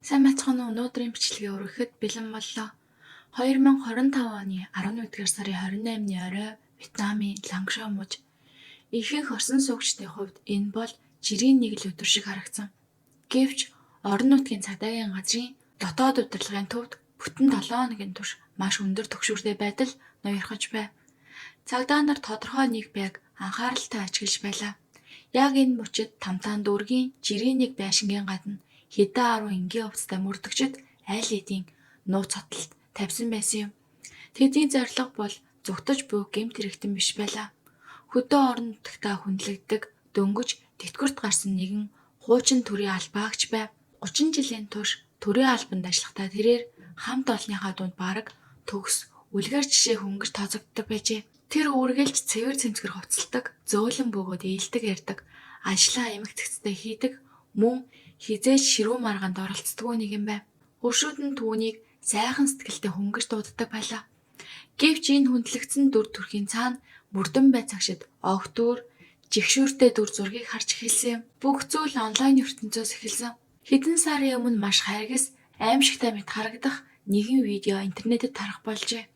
Сайн бацхан өнөөдрийн бичлэгээ өргөхөд бэлэн боллоо. 2025 оны 11-р сарын 28-ны орой Вьетнамын Лангшау муж ихэнх орсон суугчдын хувьд энэ бол жирийн нэг л өдөр шиг харагдсан. Гэвч орон нутгийн цагдаагийн газрын дотоод удирдлагын төвд бүтэн 7 хоногийн турш маш өндөр түгшүүртэй байдал ноёрхож байв. Цагдаа нар тодорхой нэг байг анхааралтай ажиглаж байлаа. Яг энэ мөчид тамтаан дүүргийн жирийн нэг байшингийн гадна хэдэн 10 энгийн хувцастай мөрдөгчд аль хэдийн нууц хотолд тавьсан байсан юм. Тэдний зорилго бол зүгтж буй гэмт хэрэгтэн биш байлаа. Хөдөө орон нутагтаа хүндлэгддэг дөнгөж тэтгэврт гарсан нэгэн хуучин төрийн албаагч байв. 30 жилийн турш төрийн албанд ажиллахдаа тэрээр хамт олонныхаа дунд бараг төгс үлгэр жишээ хөнгөж тооцогддог байжээ. Тэр үргэлж цэвэр цэмцгэр хувцалдаг, зөөлөн бөгөөд ээлдэг ярьдаг, ажлаа эмгэгцтэй хийдэг, мөн хизээж ширүү маргаанд оролцдоггүй нэг юм байв. Хөршүүд нь түүнийг сайхан сэтгэлтэй хөнгөж дууддаг байлаа. Гэвч энэ хүндлэгдсэн дүр төрхийн цаана мөрдөн бай цагшид огтур, жигшүүртэй дүр зургийг харж эхэлсэн юм. Бүх зүйл онлайн ертөнцөөс эхэлсэн. Хэдэн сарын өмнө маш хайргас, аимшигтай мэт харагдах нэгэн видео интернетэд тарах болжээ.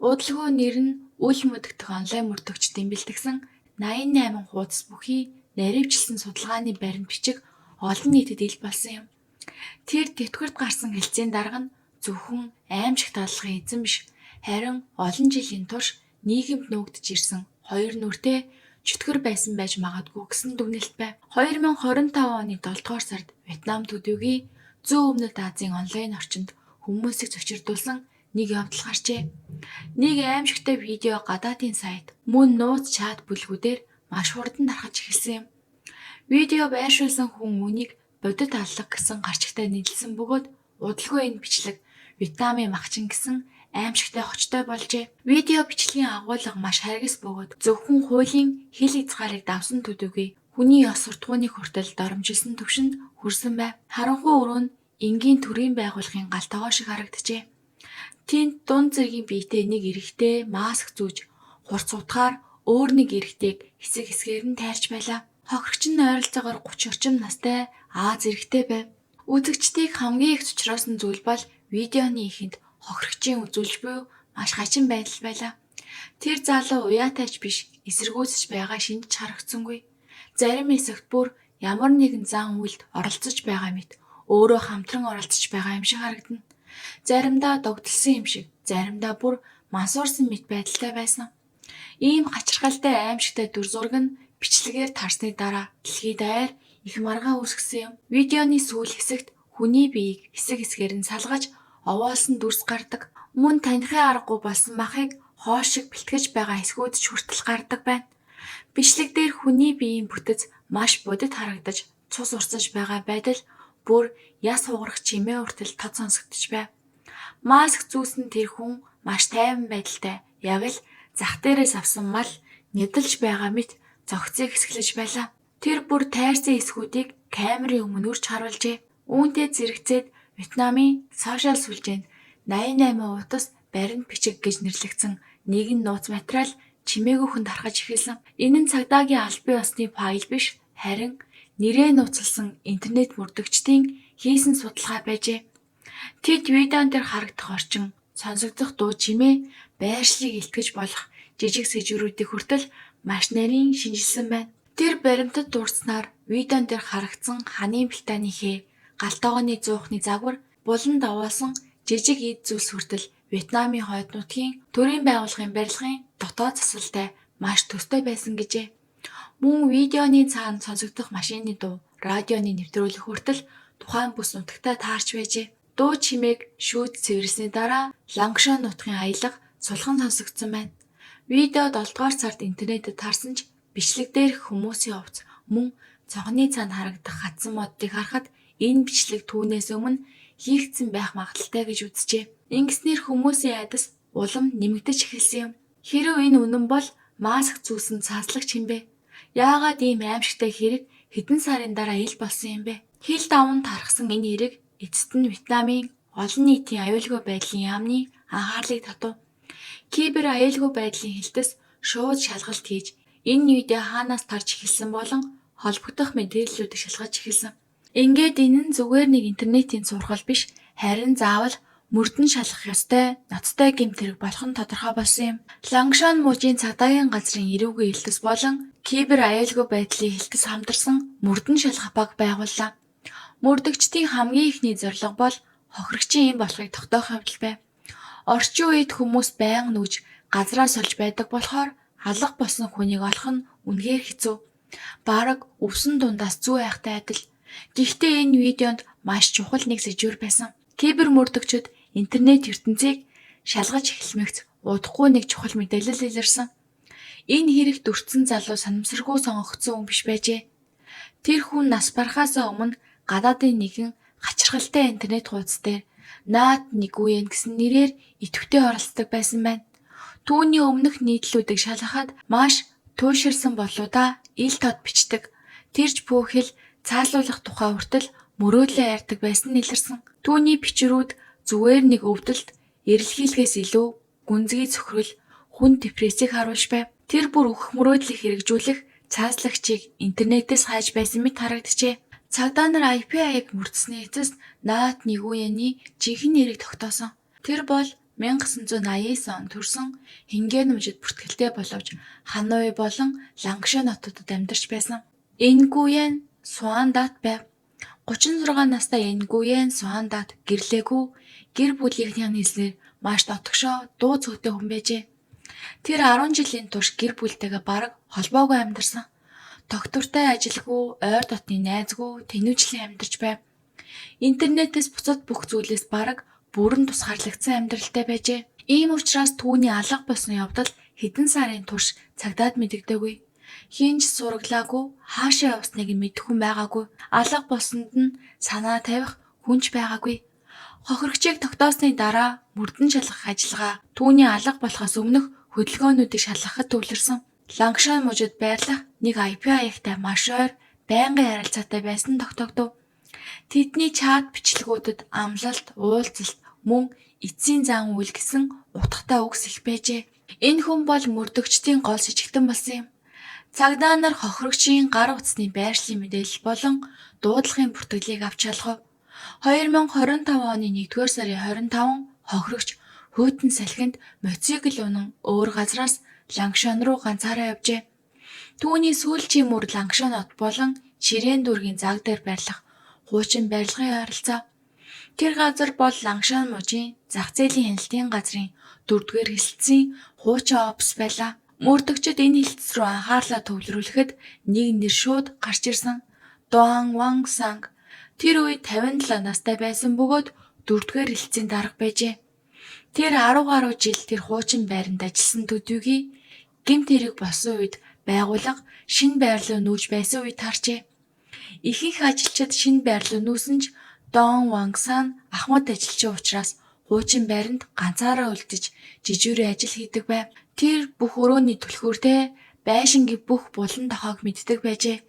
Удалгүй нэр нь үл мөдөгдөх онлайн мөрдөгчдийн бэлтгэсэн 88 хуудас бүхий наривчилсан судалгааны баримт бичиг олон нийтэд ил болсон юм. Тэр тэтгэврт гарсан хэлцээний дарга нь зөвхөн аимшигт аллагын эзэн биш, харин олон жилийн турш нийгэмд нуугдж ирсэн хоёр нүртэй чөтгөр байсан байж магадгүй гэсэн дүгнэлт байв. 2025 оны 7 дугаар сард Вьетнам төдийгүй зүүн өмнөд Азийн онлайн орчинд хүмүүсийг зочирдуулсан нэг явдал гарчээ. Нэг аимшигтай видео гадаадын сайт мөн нууц чат бүлгүүдээр маш хурдан тархаж эхэлсэн юм. Видео байршуулсан хүн үнийг бодит аллах гэсэн гарчигтай нийлсэн бөгөөд удалгүй энэ бичлэг Вьетнамын магчин гэсэн аимшигтай хочтой болжээ. Видео бичлэгийн агуулга маш харгас бөгөөд зөвхөн хуулийн хил хязгаарыг давсан төдийгүй хүний ёс суртахууныг хүртэл доромжилсан түвшинд хүрсэн байв. Харанхуй өрөө нь энгийн төрийн байгууллагын галтгоо шиг харагджээ. Тэнд дунд зэргийн биетэй нэг эрэгтэй маск зүүж хурц утгаар өөр нэг эрэгтэйг хэсэг хэсгээр нь тайрч байлаа. Хохирогч нь ойролцоогоор 30 орчим настай Аз эрэгтэй байв. Үзэгчдийг хамгийн их цочроосон зүйл бол видеоны эхэнд хохирогчийн үзүүлж буй маш хачин байдал байлаа. Тэр залуу уяатайч биш, эсэргүүцэж байгаа шинж харагдсангүй. Зарим хэсэгт бүр ямар нэгэн зан үйлд оролцож байгаа мэт өөрөө хамтран оролцож байгаа юм шиг харагдана. Заримдаа догдолсон юм шиг, заримдаа бүр мансуурсан мэт байдалтай байсан. Ийм хачирхалтай аимшигтай дүр зураг нь бичлэгээр тарсны дараа дэлхий даяар их маргаан үүсгэсэн юм. Видеоны сүүл хэсэгт хүний биеийг хэсэг хэсгээр нь салгаж овоолсон дүрс гардаг. Мөн танихын аргагүй болсон махыг хоол шиг бэлтгэж байгаа хэсгүүд ч хүртэл гардаг байна. Бичлэг дээр хүний биеийн бүтэц маш бодит харагдаж цус урсаж байгаа байдал бүр яс хугарах чимээ хүртэл тод сонсогдож байв. Маск зүүсэн тэр хүн маш тайван байдалтай яг л зах дээрээс авсан мал нэдэлж байгаа мэт зогцыг хэсгэлж байлаа. Тэр бүр тайрсан эсгүүдийг камерын өмнө үрж харуулжээ. Үүнтэй зэрэгцээд Вьетнамын сошиал сүлжээнд 88 утас баримт бичиг гэж нэрлэгдсэн нэгэн нууц материал чимээгүйхэн тархаж эхэлсэн. Энэ нь цагдаагийн албан ёсны файл биш, харин нэрээ нууцлсан интернет мөрдөгчдийн хийсэн судалгаа байжээ. Тэд видеон дээр харагдах орчин, сонсогдох дуу чимээ, байршлыг илтгэж болох жижиг сэжвэрүүдийг хүртэл маш нарийн шинжилсэн байна. Тэр баримтад дурдсанаар видеон дээр харагдсан ханийн бэлтааны хээ, галтогооны зуухны загвар, булан давуулсан жижиг эд зүйлс хүртэл Вьетнамын хойд нутгийн төрийн байгууллагын барилгын дотоод засалтай маш төстэй байсан гэжээ. Мөн видеоны цаана сонсогдох машины дуу, радионы нэвтрүүлэг хүртэл тухайн бүс нутагтаа таарч байжээ. Дуу чимээг шүүд цэвэрлсэний дараа Лангшау нутгийн аялга сулхан сонсогдсон байна. Видео 7 дугаар сард интернетэд таарсан ч бичлэг дээрх хүмүүсийн хувцас мөн цонхны цаана харагдах хатсан модыг харахад энэ бичлэг түүнээс өмнө хийгдсэн байх магадaltaй гэж үзжээ. Ингэснээр хүмүүсийн айдас улам нэмэгдэж эхэлсэн юм. Хэрэв энэ үнэн бол маск зүүсэн цааслагч юм бэ? Яагаад ийм аимшигтай хэрэг хэдэн сарын дараа ил болсон юм бэ? Хил даван тархсан энэ хэрэг эцэст нь Вьетнамын олон нийтийн аюулгүй байдлын яамны анхаарлыг татав. Кибер аюулгүй байдлын хэлтэс шууд шалгалт хийж энэ видео хаанаас тарж эхэлсэн болон холбогдох мэдээллүүдийг шалгаж эхэлсэн. Ингээд энэ нь зүгээр нэг интернетийн сургал биш, харин заавал мөрдөн шалгах ёстой, ноцтой гэмт хэрэг болох нь тодорхой болсон юм. Лангшон мужийн цагдаагийн газрын эрүүгийн хэлтэс болон кибер аюулгүй байдлыг хэлтэс хамтарсан мөрдөн шалгах баг байгууллаа. Мөрдөгчдийн хамгийн ихний зорилго бол хохирогчийн эм болохыг тогтоох явдал байв. Орчин үед хүмүүс байнга нүж газраа сольж байдаг болохоор алга болсон хүнийг олох нь үнэхээр хэцүү. Бараг өвсөн дундаас зүү айхтай адил. Гэхдээ энэ видеонд маш чухал нэг сэжвэр байсан. Кибер мөрдөгчид интернет ертөнцийг шалгаж эхлэмэгц удахгүй нэг чухал мэдээлэл илэрсэн. Энэ хэрэгт өртсөн залуу санамсаргүй сонгогдсон хүн биш байжээ. Тэр хүн нас барахаасаа өмнө гадаадын нэгэн хачирхалтай интернет хуудас дээр Наад Нэгүен гэсэн нэрээр идэвхтэй оролцдог байсан байна. Түүний өмнөх нийтлүүдийг шалгахад маш туйширсан болоодаа ил тод бичдэг. Тэрж бүхэл цаалуулах тухай хүртэл мөрөөдлөө ярьдаг байсан нь илэрсэн. Түүний бичвэрүүд зүгээр нэг өвдөлт, эрэлхийлэхээс илүү гүнзгий цөхрөл, хүн депрессийг харуулж байв. Тэр бүр өөх мөрөөдлийг хэрэгжүүлэх цааслагчийг интернетээс хайж байсан мэт харагджээ. Цагдаа нар IP аяг мөрдсөний эцэст Наад Нэгүений жинхэнэ нэрийг тогтоосон. Тэр бол 1989 онд төрсөн Хингэн мужид бүртгэлтэй боловч Ханой болон Лангшан хотуудад амьдарч байсан. Энгүен Суандат байв. 36 настай Энгүен Суандат гэрлээгүй, гэр бүлийнхний хэлснээр маш дотгошоо, дуу цөөтэй хүн байжээ. Тэр 10 жилийн турш гэр бүлтэйгээ бараг холбоогүй амьдарсан. Доктортой ажилгүй, ойр дотны найзгүй, тэнүүжлэн амьдарч байв. Интернетээс буцаад бүх зүйлээс бараг бүрэн тусгаарлагдсан амьдралтай байжээ. Ийм учраас түүний алга болсон явдал хэдэн сарын турш цагдаад мэдэгдээгүй. Хинж сураглаагүй, хаашаа явсныг нь мэдэх хүн байгаагүй. Алга болсонд нь санаа тавих хүнч байгаагүй. Хохирогчийг тогтоосны дараа мөрдөн шалгах ажиллагаа түүний алга болохоос өмнөх хөдөлгөөнүүдийг шалгахад төвлөрсөн. Лангшан мужид байрлах нэг IP хаягтай маш ойр байнгын харилцаатай байсан тогтогдов. Тэдний чат бичлэгүүдэд амлалт, уулзалт, мөн эцсийн зан үйл гэсэн утгатай үгс их байжээ. Энэ хүн бол мөрдөгчдийн гол сэжигтэн болсон юм. Цагдаа нар хохирогчийн гар утасны байршлын мэдээлэл болон дуудлагын бүртгэлийг авч шалгав. 2025 оны 1-р сарын 25 хохирогч Хөтөн салхинд мотоцикл унан өөр газраас Лангшан руу ганцаараа явжээ. Түүний сүүлчийн мөр Лангшан хот болон Ширээн дүүргийн заг дээр байрлах хуучин барилгын ойролцоо. Тэр газар бол Лангшан мужийн зах зээлийн хяналтын газрын 4-р хэлтсийн хуучин офис байлаа. Мөрдөгчид энэ хэлтс рүү анхаарлаа төвлөрүүлэхэд нэг нэр шууд гарч ирсэн. Дуан Ван Санг. Тэр үед 57 настай байсан бөгөөд 4-р хэлтсийн дарга байжээ. Тэр 10 гаруй жил тэр хуучин байранд ажилласан төдийгүй гэмт хэрэг болсон үед байгууллага шинэ байр руу нүүж байсан үед харжээ. Ихэнх ажилчид шинэ байр руу нүүсэн ч Дон Вангсан ахмад ажилчин учраас хуучин байранд ганцаараа үлдэж жижүүрийн ажил хийдэг байв. Тэр бүх өрөөний түлхүүртэй байшингийн бүх булан тохойг мэддэг байжээ.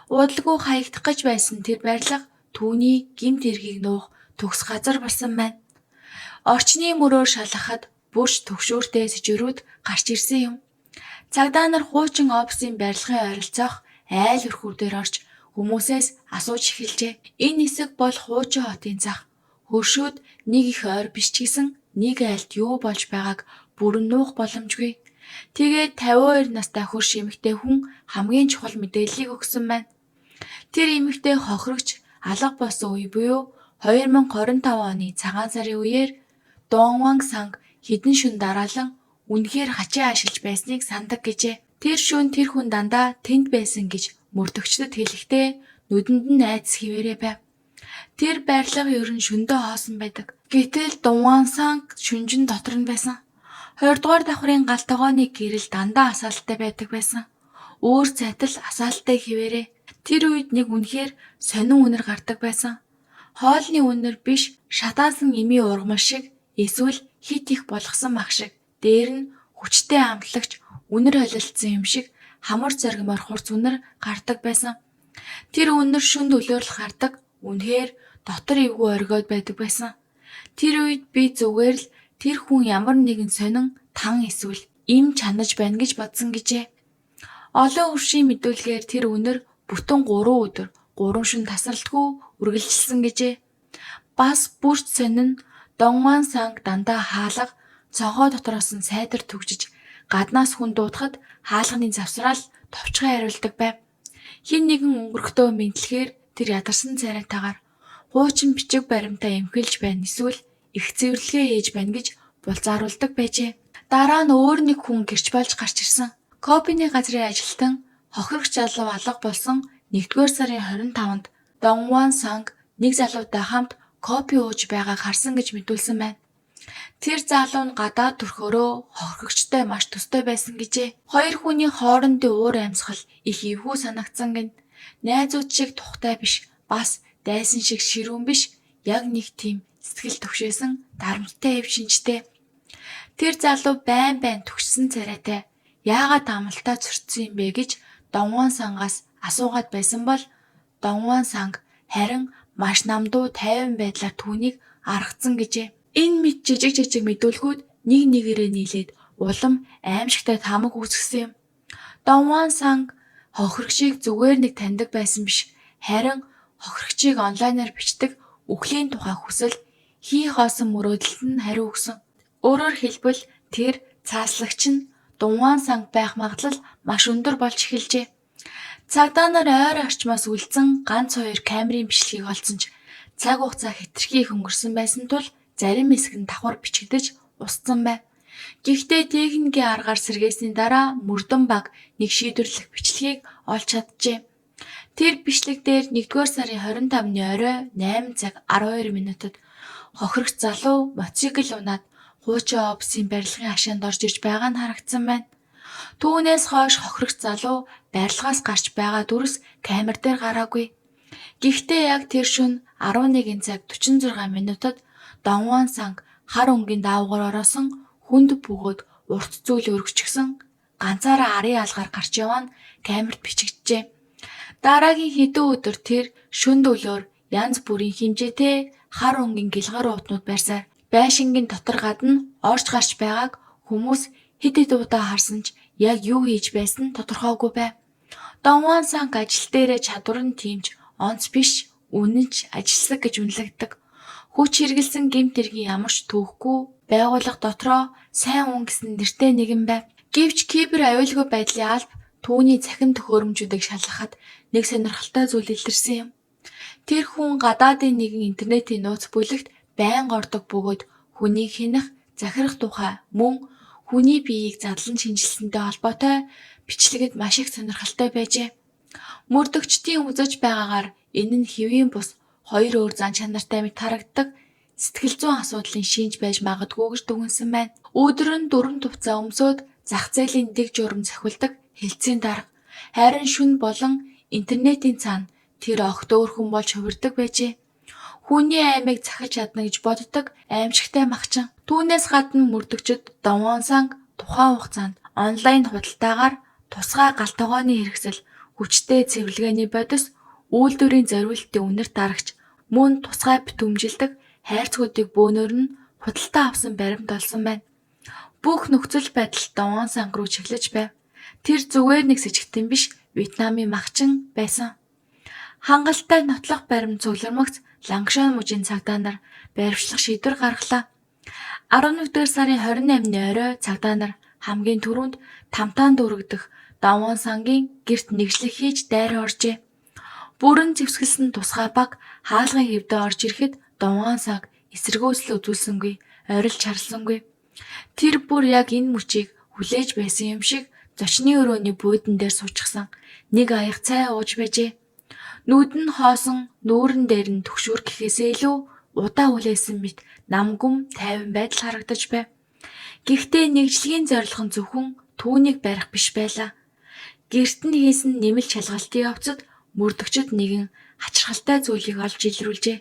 Удалгүй хаягдах гэж байсан тэр байрлага түүний гэмт хэргийг нуух төгс газар болсон байна. Орчны мөрөөр шалгахад бүрч төгшөөртэй сэжвэрүүд гарч ирсэн юм. Цагдаа нар хуучин офисын барилгын ойролцоох айл өрхүүрээр орж хүмүүсээс асууж эхэлжээ. Энэ хэсэг бол хуучин хотын зах. Хөршүүд нэг их ойр биш ч гэсэн нэг айлд юу болж байгааг бүрэн нуух боломжгүй. Тэгээд 52 настай хөрш эмэгтэй хүн хамгийн чухал мэдээллийг өгсөн байна. Тэр эмэгтэй хохирогч алга болсон үе буюу 2025 оны цагаан сарын үеэр Дон Ван Санг хэдэн шөнө дараалан үнэхээр хачаа ашиглаж байсныг сандаг гэжээ. Тэр шөнө тэр хүн дандаа тэнд байсан гэж мөрдөгчдөд хэлэхдээ нүдэнд нь айдас хിവэрэ байв. Тэр байрлага ер нь шөндөө хоосон байдаг. Гэтэл Дон Ван Санг шүнжин дотор нь байсан. 20 дугаар давхрын гал тогооны гэрэл дандаа асаалттай байдаг байсан. Өөр цайтал асаалттай хിവэрэ. Тэр үед нэг үнэхээр сонин үнэр гардаг байсан. Хоолны үнэр биш, шатаасан эми ургамал шиг эсвэл хит их болгосон мах шиг. Дээр нь хүчтэй амтлагч үнэр холилдсон юм шиг хамар зоргимоор хурц үнэр гардаг байсан. Тэр үнэр шүнд өлөөрл гардаг. Үнэхээр дотор эвгүй оргиод байдаг байсан. Тэр үед би зүгээр л тэр хүн ямар нэгэн сонин тан эсвэл им чанаж байна гэж бодсон гэжээ. Олон хуршийн мэдүүлгээр тэр үнэр бүтэн 3 өдөр 3 шөнө тасралтгүй үргэлжилсэн гэжээ. Бас бүрч сонин Донван Санг дандаа хаалга цонхоо дотроос нь сайдар түгжиж гаднаас хүн дуудахад хаалганы завсраал товчхон хариулдаг байв. Хин нэгэн өнгөрөхдөө мэдлэхээр тэр ядарсан царайтаагаар хуучин бичиг баримтаа эмхэлж байна, эсвэл их цэвэрлэгээ хийж байна гэж булзааруулдаг байжээ. Дараа нь өөр нэг хүн гэрч болж гарч ирсэн. Копины газрын ажилтан хохирогч залуу алга болсон 1-р сарын 25-нд Донван Санг нэг залуутай хамт копи ууж байгааг харсан гэж мэдүүлсэн байна. Тэр залуу нь гадаад төрхөөрөө хохирогчтой маш төстэй байсан гэжээ. Хоёр хүний хоорондын уур амьсгал их эвгүй санагдсан гин. Найзууд шиг тухтай биш, бас дайсан шиг ширүүн биш, яг нэг тийм сэтгэл төвшөөсөн дарамттай эв шинжтэй. Тэр залуу байн төгссөн царайтай яагаад амлалтаа зөрчсөн юм бэ гэж Донван Сангаас асуугаад байсан бол Донван Санг харин маш намдуу тайван байдлаар түүнийг аргацсан гэжээ. Энэ мэд жижиг мэдүүлгүүд нэг нэгээрээ нийлээд улам аимшигтай тамга үүсгэсэн юм. Донван Санг хохирогчийг зүгээр нэг таньдаг байсан биш, харин хохирогчийг онлайнаар бичдэг үхлийн тухай хүсэл хий хоосон мөрөөдөлд нь хариу өгсөн. Өөрөөр хэлбэл тэр цааслагч нь Донван Санг байх магадлал маш өндөр болж эхэлжээ. Цагдаа нар ойр орчмоос үлдсэн ганц 2 камерын бичлэгийг олсон ч цаг хугацаа хэтэрхий их өнгөрсөн байсан тул зарим хэсэг нь давхар бичигдэж устсан байв. Гэхдээ техникийн аргаар сэргээсний дараа мөрдөн баг нэг шийдвэрлэх бичлэгийг олж чаджээ. Тэр бичлэг дээр 1-р сарын 25-ны орой 8 цаг 12 минутад хохирогч залуу мотоцикл унаад хуучин офисын барилгын хашаанд орж ирж байгаа нь харагдсан байна. Түүнээс хойш хохирогч залуу барилгаас гарч байгаа дүрс камер дээр гараагүй. Гэхдээ яг тэр шөнө 11 цаг 46 минутад Донван Санг хар өнгийн даавгаар ороосон хүнд бөгөөд урт зүйл өргөчихсөн ганцаараа арын алгаар гарч яваа нь камерт бичигджээ. Дараагийн хэдэн өдөр тэр шөнө өглөөр янз бүрийн хэмжээтэй хар өнгийн гэлгар уутнууд барьсаар байшингийн дотор гадна орж гарч байгааг хүмүүс хэд удаа харсан ч яг юу хийж байсан нь тодорхойгүй байв. Донван Санг ажил дээрээ чадвар нь тиймж онц биш, үнэнч ажилсаг гэж үнэлэгдэг. Хүч хэрэгэлсэн гэмт хэргийн ямар ч төвхгүй байгууллага дотроо сайн хүн гэсэн нэртэй нэгэн байв. Гэвч кибер аюулгүй байдлын алба түүний цахим төхөөрөмжүүдийг шалгахад нэг сонирхолтой зүйл илэрсэн юм. Тэр хүн гадаадын нэгэн интернетийн нууц бүлэгт байнга ордог бөгөөд хүнийг хянах, захирах тухай мөн хүний биеийг задлан шинжилсэнтэй холбоотой бичлэгт маш их сонирхолтой байжээ. Мөрдөгчдийн үзэж байгаагаар энэ нь хэвийн бус 2 өөр зан чанартай мэт харагддаг сэтгэл зүйн асуудлын шинж байж магадгүй гэж дүгнсэн байна. Өдөр нь 4 тувцаа өмсөөд зах зээлийн дэг журам захиулдаг хэлтсийн дарга. Харин шүн болон интернетийн цаана тэр огт өөр хүн болж хувирдаг байжээ. Хүний аймыг захиж чадна гэж боддог аимшигтай махчин. Түүнээс гадна мөрдөгчд Донван Санг тухайн хугацаанд онлайн худалдаагаар тусгай галтгооны хэрэгсэл, хүчтэй цэвэрлэгээний бодис, үйлдвэрийн зориултын үнэрт дарагч, мөн тусгай битүүмжилдэг хайрцагуудыг бөөнөр нь худалдаа авсан баримт олсон байна. Бүх нөхцөл байдал Донван Санг руу чиглэж байв. Тэр зүгээр нэг сэжигтэн биш, Вьетнамын махчин байсан. Хангалттай нотлох баримт цуглармагц Лангшан мужийн цагдаа нар баривчлах шийдвэр гаргалаа. 11-р сарын 28-ны орой цагдаа нар хамгийн түрүүнд тамтаанд өргөдөх Донван Сангийн гэрт нэгжлэх хийж дайр оржээ. Бүрэн зэвсгэлсэн тусгай баг хаалгын хэвдээ орж ирэхэд Донван Санг эсэргүүцэл үзүүлсэнгүй, орилж харлсангүй. Тэр бүр яг энэ мөчийг хүлээж байсан юм шиг зочны өрөөний буудан дээр суучихсан. Нэг аяг цай ууж байжээ. Нүд нь хоосон, нүүрэн дээр нь төгшүүр гэхээсээ илүү удаа хүлээсэн мэт намгүм тайван байдал харагдаж байв. Гэхдээ нэгжлэгийн зорилго нь зөвхөн түүнийг барих биш байлаа. Гэрт нь хийсэн нэмэлт шалгалтын явцад мөрдөгчд нэгэн хачирхалтай зүйлийг олж илрүүлжээ.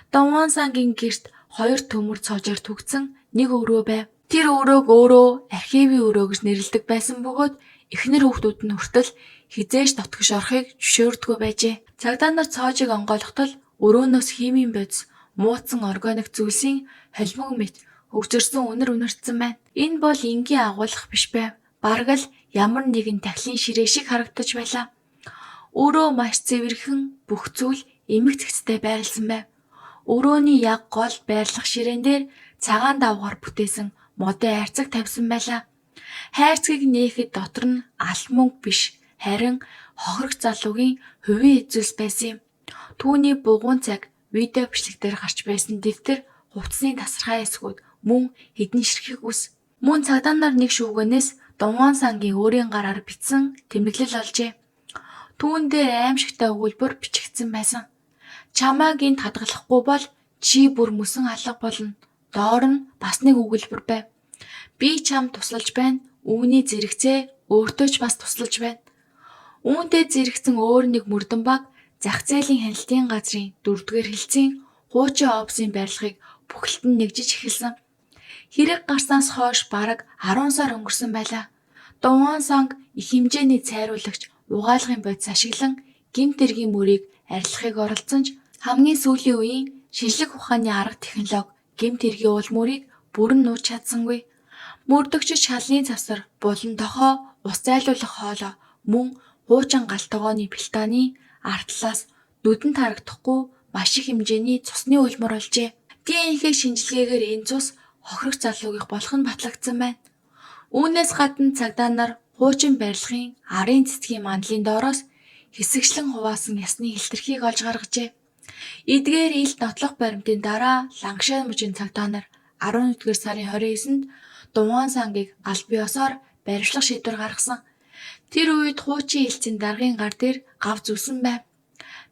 Донван Сангийн гэрт 2 төмөр цоожоор түгцэн нэг өрөө байв. Тэр өрөөг өөрөө архивын өрөө гэж нэрлэдэг байсан бөгөөд эхнэр хүүхдүүд нь хүртэл хизээж дотгош орохыг зөвшөөрдөггүй байжээ. Цагдаа нар цоожийг онгойлготол өрөөнөөс химийн бодис, муутсан органик зүйлсийн холимог мэт хөгжөрсөн үнэр үнэртсэн байна. Энэ бол энгийн агуулгах биш байв. Бараг л ямар нэгэн тахилын ширээ шиг харагдаж байлаа. Өөрөө маш цэвэрхэн бүх зүйл эмх зэгцтэй байрлсан байв. Өрөөний яг гол байрлах ширээн дээр цагаан давгаар бүтээсэн модын хайрцаг тавьсан байлаа. Хайрцгийг нээхэд дотор нь алт мөнгө биш, харин хохирох залуугийн хувийн эзүүс байсан юм. Түүний бугуун цаг видео бичлэгээр гарч байсан дэвтэр, хувцсны тасархай эсгүүд мөн хэдэн ширхэг ус. Мөн цагдаа нар нэг шүүгэнээс Дунгаан сангийн өөрийн гараар бичсэн тэмдэглэл олжээ. Түүн дээр аимшигтай өгүүлбэр бичигдсэн байсан. Чамайг энд хадгалахгүй бол чи бүр мөсөн алга болно. Доор нь бас нэг өгүүлбэр байв. Би чамд тусалж байна. Үүний зэрэгцээ өөртөө ч бас тусалж байна. Үүнтэй зэрэгцэн өөр нэг мөрдөн баг зах зээлийн хяналтын газрын 4-р хэлцийн хуучин офисын барилгыг бүхэлд нь нэгжиж эхэлсэн. Хэрэг гарснаас хойш бараг 10 сар өнгөрсөн байлаа. Дунгаан санг их хэмжээний цайруулагч угаалгын бодис ашиглан гэмт хэргийн мөрийг арилгахыг оролцсон ч хамгийн сүүлийн үеийн шинжлэх ухааны арга технологи гэмт хэргийн уул мөрийг бүрэн нууж чадсангүй. Мөрдөгчид шалны завсар, булан тохоо, ус зайлуулах хоолой, мөн хуучин галт тогооны пелтаны артлаас нүдэнд харагдахгүй маш их хэмжээний цусны улмар олжээ. ДНХ шинжилгээгээр энэ цус хохирох залуугийнх болох нь батлагдсан байна. Үүнээс гадна цагдаа нар хуучин барилгын арын цэцгийн мандлын доороос хэсэгчлэн хуваасан ясны хэлтэрхийг олж гаргажээ. Эдгээр ил нотлох баримтын дараа Лангшай мужийн цагдаа нар 11-р сарын 29-нд Дунгаан сангийг аль биесээр баривчлах шийдвэр гаргасан. Тэр үед хуучин элцийн даргын гар дээр гав зүсэн байв.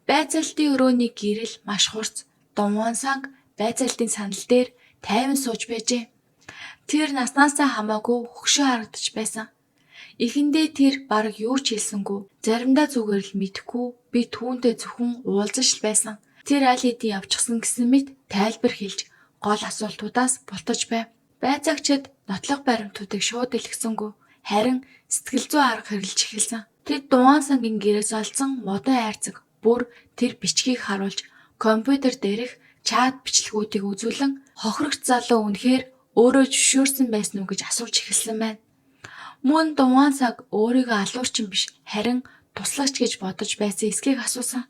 Байцаалтын өрөөний гэрэл маш хурц. Дунгаан санг байцаалтын сандал дээр тайван сууж байжээ. Тэр наснаасаа хамаагүй хөгшөө харагдаж байсан. Эхэндээ тэр бараг юу ч хэлсэнгүй. Заримдаа зүгээр л мэдэхгүй би түүнтэй зөвхөн уулзаж л байсан. Тэр аль хэдийн явчихсан гэсэн мэт тайлбар хэлж гол асуултуудаас бултаж байв. Байцаагчид нотлох баримтуудыг шууд илгэсэнгүй. Харин сэтгэл зүй арга хэрэглэж эхэлсэн. Тэд Дунгаан сангийн гэрээс олсон модон хайрцаг бүр тэр бичгийг харуулж компьютер дээрх чат бичлэгүүдийг үзүүлэн хохирогч залуу үнэхээр өөрөө зөвшөөрсөн байсан уу гэж асууж эхэлсэн байна. Мөн Дунгаан цаг өөрийгөө алуурчин биш харин туслагч гэж бодож байсан эсхийг асуусан.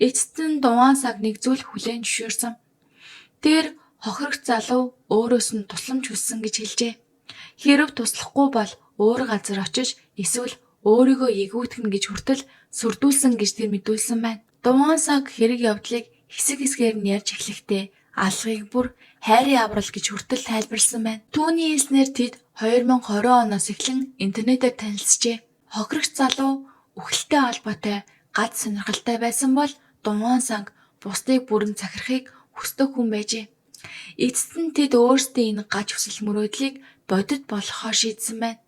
Эцэст нь Дунгаан цаг нэг зүйл хүлээн зөвшөөрсөн. Тэр хохирогч залуу өөрөөс нь тусламж хүссэн гэж хэлжээ. Хэрв туслахгүй бол өөр газар очиж эсвэл өөрийгөө эгүүтгэн гэж хүртэл сүрдүүлсэн гэж тэр мэдүүлсэн байна. Дунгаан цаг хэрэг явдлыг хэсэг хэсгээр нь ярьж эхлэхдээ алгыг бүр хайрын аврал гэж хүртэл тайлбарласан байна. Түүний хэлснээр тэд 2020 оноос эхлэн интернетээр танилцжээ. Хохирогч залуу үхэлтэй холбоотой гац сонирхолтой байсан бол Дунгаан санг бусдыг бүрэн захирахыг хүсдэг хүн байжээ. Эцэст нь тэд өөрсдийн энэ гач хүсэл мөрөөдлийг бодит болгохоор шийдсэн байна.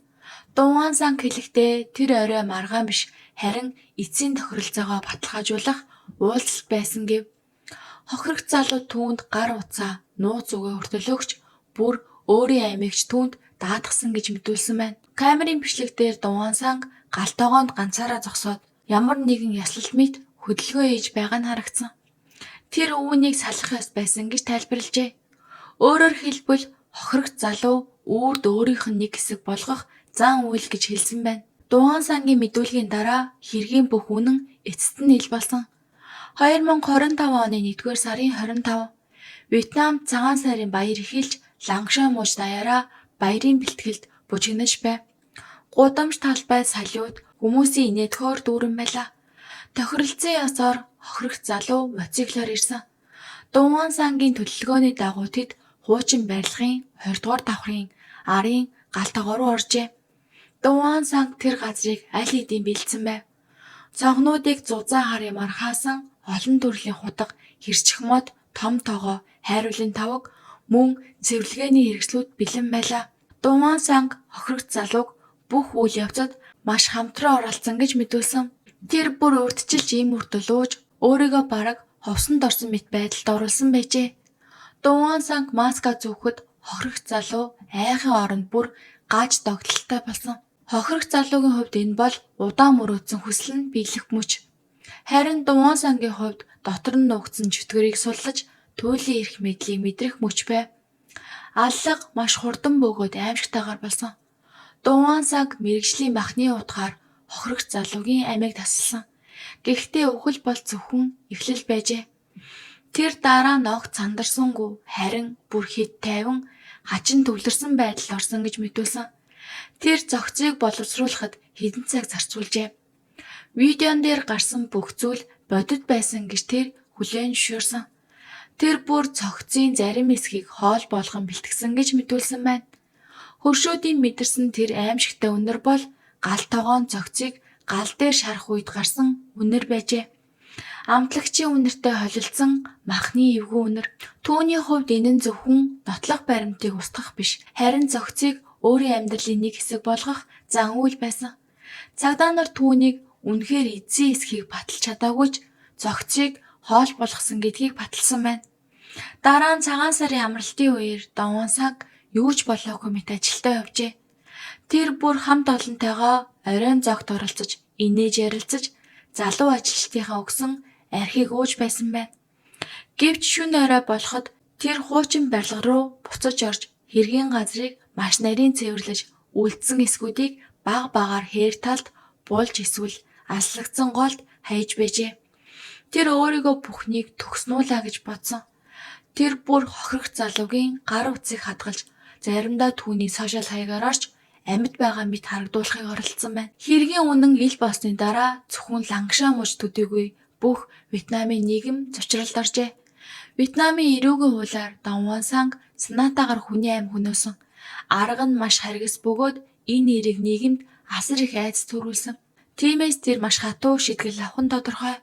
Дунгаан санг хэлэхдээ тэр орой маргаан биш харин эцсийн тохиролцоогоо баталгаажуулах уулзалт байсан гэв. Хохирогч залуу түүнд гар утсаа нууц үгээ хүртэл өгч бүр өөрийн амигч түүнд даатгсан гэж мэдүүлсэн байна. Камерын бичлэгтээр Дунгаан санг галт тогоонд ганцаараа зогсоод ямар нэгэн яслал мэт хөдөлгөөн хийж байгаа нь харагдсан. Тэр үүнийг салах ёс байсан гэж тайлбарлажээ. Өөрөөр хэлбэл хохирогч залуу үрд өөрийнх нь нэг хэсэг болгох зан үйл гэж хэлсэн байна. Дунгаан сангийн мэдүүлгийн дараа хэргийн бүх үнэн эцэст нь ил болсон. 2025 оны 1-р сарын 25 Вьетнамд цагаан сайрын баяр эхэлж Лангшай мууч даяараа баярын бэлтгэлд бужигнаж байв. Гудамж талбай салют хүмүүсийн инээдхөөр дүүрэн байлаа. Тохиролцсон ёсоор хохирогч залуу мотоциклоор ирсэн. Дунгаан сангийн төлөвлөгөөний дагуу тэд хуучин барилгын 20-р давхрын арын галт тогоо руу оржээ. Дунгаан санг тэр газрыг аль хэдийн бэлдсэн байв. Цонхнуудыг зузаан хар ямаар хаасан олон төрлийн худаг, хэрчих мод, том тогоо, хайруулын тавг, мөн цэвэрлэгээний хэрэгслүүд бэлэн байлаа. Дунгаан санг хохирогч залууг бүх үйл явцад маш хамтран оролцсон гэж мэдүүлсэн. Тэр бүр урдчилж ийм хүртэл ууж өөрийгөө бараг ховсонд орсон мэт байдалд оруулсан байжээ. Дунгаан санг маска зүүхэд хохирогч залуу айхын оронд бүр gaaj догтлолтой болсон. Хохирогч залуугийн хувьд энэ бол удаан мөрөөдсөн хүсэл нь биелэх мөч. Харин Дунгаан сангийн хувьд дотор нь нуугдсан чөтгөрийг суллаж туйлын эрх мэдлийг мэдрэх мөч байв. Аллах маш хурдан бөгөөд аимшигтайгаар болсон. Дунгаан санг мэрэгжлийн махны утгаар хохирогч залуугийн амийг тасалсан. Гэхдээ үхэл бол зөвхөн эхлэл байжээ. Тэр дараа нь огт сандарсангүй харин бүр хэд тайван хачин төвлөрсөн байдалд орсон гэж мэдүүлсэн. Тэр зохицыг боловсруулахад хэдэн цаг зарцуулжээ. Видеон дээр гарсан бүх зүйл бодит байсан гэж тэр хүлээн зөвшөөрсөн. Тэр бүр цогцын зарим хэсгийг хоол болгон бэлтгэсэн гэж мэдүүлсэн байна. Хөршүүдийн мэдэрсэн тэр аимшигтай үнэр бол гал тогоон цогцыг гал дээр шарах үед гарсан үнэр байжээ. Амтлагчийн үнэртэй холилдсон махны эвгүй үнэр. Түүний хувьд энэ нь зөвхөн нотлох баримтыг устгах биш, харин цогцыг өөрийн амьдралын нэг хэсэг болгох зан үйл байсан. Цагдаа нар түүнийг үнэхээр эзэн эсхийг баталж чадаагүй ч цогцыг хоол болгосон гэдгийг баталсан байна. Дараа нь цагаан сарын амралтын үеэр Даван Санг юу ч болоогүй мэт ажилдаа явжээ. Тэр бүр хамт олонтойгоо оройн зоогт оролцож, инээж ярилцаж, залуу ажилчдынхаа өгсөн архийг ууж байсан байна. Гэвч шөнө орой болоход тэр хуучин барилга руу буцаж орж хэргийн газрыг маш нарийн цэвэрлэж, үлдсэн эсгүүдийг баг багаар хээр талд буулж эсвэл аслагдсан голд хаяж байжээ. Тэр өөрийгөө бүхнийг төгснүүлээ гэж бодсон. Тэр бүр хохирох залуугийн гар утсыг хадгалж, заримдаа түүний сошиал хаягаар орж амьд байгаа мэт харагдуулахыг оролдсон байна. Хэргийн үнэн ил болсны дараа зөвхөн лангшаа мууч төдийгүй бүх Вьетнамын нийгэм зочролд оржээ. Вьетнамын эрүүгийн хуулиар Даван Санг санаатаагаар хүний амь хөнөөсөн. Арга нь маш харгас бөгөөд энэ нэрийг нийгэмд асар их айдас төрүүлсэн. Тиймээс тэр маш хатуу шийтгэл авах нь тодорхой.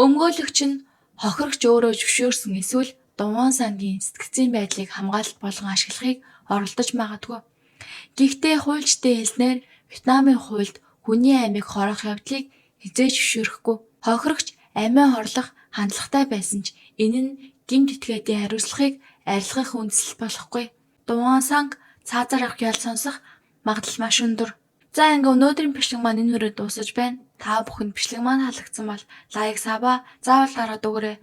Өмгөөлөгч нь хохирогч өөрөө зөвшөөрсөн эсвэл Даван Сангийн сэтгцийн байдлыг хамгаалалт болгон ашиглахыг оролдож магадгүй. Гэхдээ хуульчдын хэлснээр Вьетнамын хуульд хүний амийг хорох явдлыг хизээж зөвшөөрөхгүй. Хохирогч амиа хорлох хандлагатай байсан ч энэ нь гэмт этгээдийн хариуцлагыг арилгах үндэслэл болохгүй. Даван Санг цаазаар авах ял сонсох магадлал маш өндөр. За ингээ өнөөдрийн бичлэг маань энэ хүрээд дуусаж байна. Та бүхэнд бичлэг маань таалагдсан бол лайк, сабаа заавал дараад өгөөрэй.